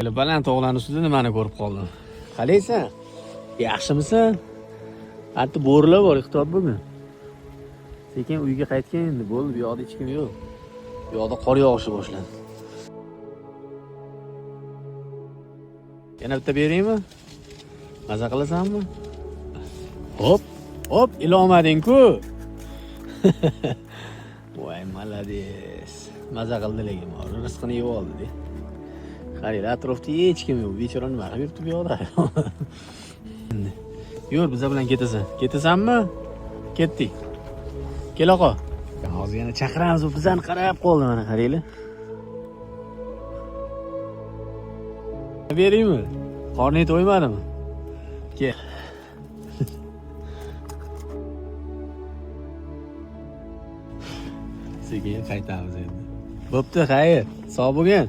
Baland tog'larning ustida nimani ko'rib qoldim. Qalaysan? Yaxshimisan? Hatto bo'rilar bor, ehtiyot bo'lgin. Sekin uyga qaytgan endi, bo'ldi, bu yoqda hech kim yo'q. Bu yoqda qor yog'ishi boshladi. Yana bitta beraymi? Maza qilasanmi? Hop, ilomading-ku. Voy, malades. Maza qildi lekin, rizqini yeb oldi. Qaranglar, atrofda hech kim yo'q. Bechora nima qilib yuribdi bu yoqda? Yur, biz bilan ketasan. Ketasanmi? Ketdik. Kel oqa. Hozir yana chaqiramiz, u bizani qarab qoldi, mana qaranglar. Beraymi? Qorning to'ymadimi? Kel. Sekin qaytamiz endi. Bo'pti, xayr. Sog' bo'lgin.